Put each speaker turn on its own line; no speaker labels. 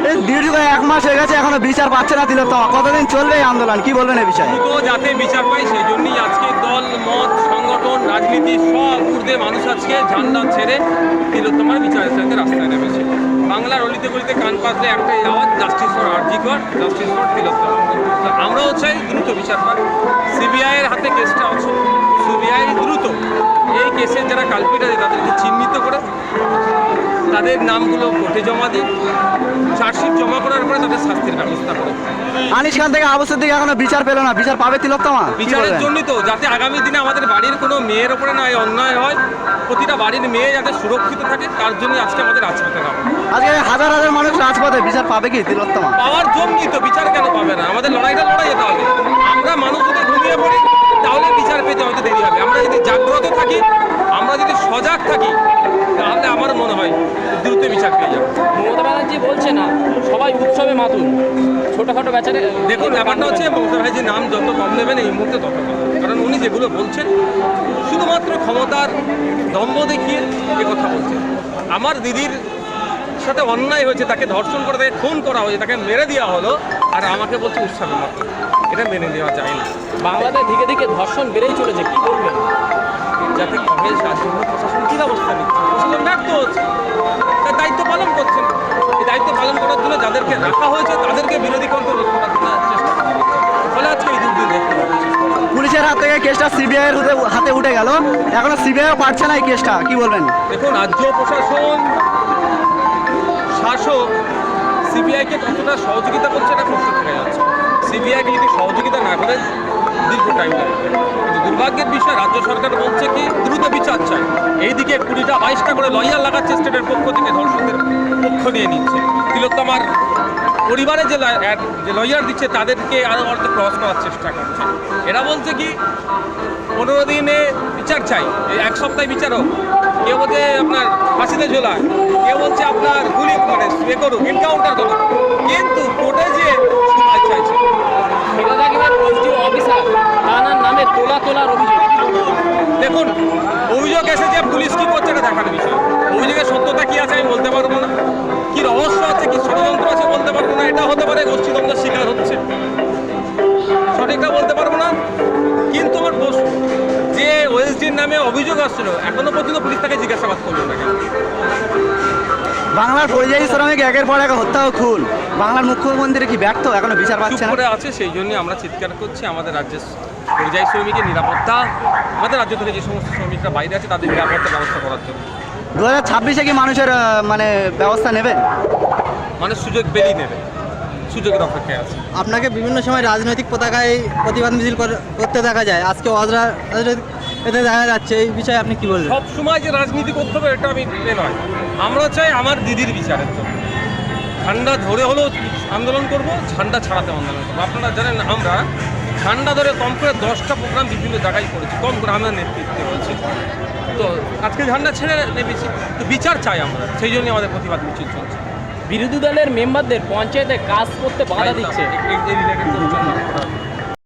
এই দীর্ঘ 1 মাস হয়ে গেছে, এখনো বিচার পাচ্ছে না তিলোত্তমা। কতদিন চলবে এই আন্দোলন, কি বলবেন এই বিষয়ে?
দ্রুত যাতে বিচার পাই সেই জন্যই আজকে দল মত সংগঠন রাজনীতি সব ঊর্ধ্বে মানুষ আজকে ঝান্ডা ছেড়ে তিলোত্তমার বিচারের সাথে রাস্তায় নেমেছে। বাংলার অলিতে গলিতে কান পাতলে একটাই আওয়াজ, justice for RG Kar, justice for Tilottama. তো আমরাও চাই দ্রুত বিচার পাই। সিবিআইয়ের হাতে কেসটা আছে, সিবিআই দ্রুত এই কেসের যারা কালপিট আছে তাদেরকে চিহ্নিত করে তাদের নামগুলো কোর্টে জমা দিন, চার্জশিট জমা করার পরে তাদের শাস্তির ব্যবস্থা করে।
আনিস খান থেকে আবশ্যক দিকে এখনো বিচার পেল না, বিচার পাবে তিলোত্তমা?
বিচারের জন্যই তো, যাতে আগামী দিনে আমাদের বাড়ির কোনো মেয়ের ওপরে না অন্যায় হয়, প্রতিটা বাড়ির মেয়ে যাতে সুরক্ষিত থাকে, তার জন্যই আজকে আমাদের রাজপথে নামা।
আজকে হাজার হাজার মানুষ রাজপথে, বিচার পাবে কি তিলোত্তমা?
পাওয়ার জন্যই তো, বিচার কেন পাবে না? আমাদের লড়াইটা লড়াই যেতে হবে। আমরা মানুষ যদি ঘুমিয়ে পড়ি তাহলে বিচার পেতে হয়তো দেরি হবে। আমরা যদি জাগ্রত থাকি, আমরা যদি সজাগ থাকি, তাহলে আমার মনে হয় দ্রুত বিচার পেয়ে যাবো।
মমতা ব্যানার্জি বলছে না সবাই উৎসবে মাতুন, ছোটখাটো বেচারে।
দেখুন, ব্যাপারটা হচ্ছে মমতা ভাইজির নাম যত কম নেবেন এই মুহূর্তে তত কম, কারণ উনি যেগুলো বলছেন শুধুমাত্র ক্ষমতার দম্ভ দেখিয়ে এ কথা বলছেন। আমার দিদির সাথে অন্যায় হয়েছে, তাকে ধর্ষণ করে তাকে খুন করা হয়েছে, তাকে মেরে দেওয়া হলো, আর আমাকে বলছে উৎসবে মাত্র। এটা মেনে নেওয়া যায় না।
বাংলাতে ধীরে ধীরে ধর্ষণ বেড়েই চলেছে, কি বলবেন?
যাতে কমে তার জন্য প্রশাসন কী ব্যবস্থা নিচ্ছে? প্রশাসন ব্যর্থ হচ্ছে, তার দায়িত্ব পালন করছেন। এই দায়িত্ব পালন করার জন্য যাদেরকে রাখা হয়েছে তাদেরকে বিরোধী কণ্ঠ রোধ করার জন্য চেষ্টা করা হচ্ছে। ফলে আজকে এই দুর্দিন দেখতে পাচ্ছি।
পুলিশের হাত থেকে কেসটা সিবিআই এর হাতে উঠে গেল, এখনো সিবিআই পারছে না এই কেসটা, কি বলবেন?
দেখুন, রাজ্য প্রশাসন শাসক সিবিআইকে কতটা সহযোগিতা করছে এটা প্রশ্ন থেকে যাচ্ছে। সিবিআইকে যদি সহযোগিতা না করে দীর্ঘ টাইম লাগবে। কিন্তু দুর্ভাগ্যের বিষয়, রাজ্য সরকার বলছে কি দ্রুত বিচার চাই, এইদিকে 20টা 22টা করে লয়ার লাগাচ্ছে স্টেটের পক্ষ থেকে, ধর্ষকদের পক্ষ নিয়ে নিচ্ছে। তিলোত্তমার পরিবারে যে লয়ার দিচ্ছে তাদেরকে আরও অর্থ ক্রস করার চেষ্টা করছে। এরা বলছে কি 15 দিনে বিচার চাই, এই 1 সপ্তাহে বিচার হোক। কেউ বলছে আপনার ফাঁসিতে ঝোলায়, কেউ বলছে আপনার গুলি মানে এ করুক, এনকাউন্টার করুক, কিন্তু কোর্টে যে সময় চাইছে।
অফিসার তার নামে তোলার অভিযোগ।
দেখুন, অভিযোগ এসেছে, পুলিশ কি করছে এটা দেখার বিষয়। অভিযোগের সত্যতা কি আছে আমি বলতে পারবো না, কি রহস্য আছে, কি ষড়যন্ত্র আছে বলতে পারবো না। এটা হতে পারে গোষ্ঠীদ্বন্দ্বের শিকার হচ্ছে, সঠিকটা বলতে পারবো না। কিন্তু আমার প্রশ্ন, যে ওএসডির নামে অভিযোগ আসছিল এখনো পর্যন্ত পুলিশ তাকে জিজ্ঞাসাবাদ করলো না কেন?
বাংলার পরিযায়ী শ্রমিক একের পর এক হত্যা ও খুন, বাংলার মুখ্যমন্ত্রী কি ব্যর্থ, এখনো বিচার পাচ্ছে না?
করে আছে, সেই জন্য আমরা চিৎকার করছি আমাদের রাজ্যের পরিযায়ী শ্রমিকের নিরাপত্তা, আমাদের রাজ্য থেকে যে সমস্ত শ্রমিকরা বাইরে আছে তাদের নিরাপত্তার ব্যবস্থা করার জন্য।
2026-এ কি মানুষের মানে ব্যবস্থা নেবেন?
মানুষ সুযোগ পেলেই নেবে, সুযোগের অপেক্ষায় আছে।
আপনাকে বিভিন্ন সময় রাজনৈতিক পতাকায় প্রতিবাদ মিছিল করতে দেখা যায়, আজকে এতে দেখা যাচ্ছে, এই বিষয়ে আপনি কি বলবেন?
সব সময় যে রাজনীতি করতে হবে এটা আমি নয়। আমরা চাই আমার দিদির বিচারের জন্য ঠান্ডা ধরে হলেও আন্দোলন করব, ঝান্ডা ছাড়াতে আন্দোলন করবো। আপনারা জানেন আমরা ঝান্ডা ধরে কম করে 10টা প্রোগ্রাম বিভিন্ন জায়গায় করেছি, কম করে আমরা নেতৃত্বে করেছি। তো আজকে ঝান্ডা ছেড়ে নেমেছি, তো বিচার চাই আমরা, সেই জন্যই আমাদের প্রতিবাদ মিছিল চলছে।
বিরোধী দলের মেম্বারদের পঞ্চায়েতে কাজ করতে বাধা দিচ্ছে।
এই রিলেটেড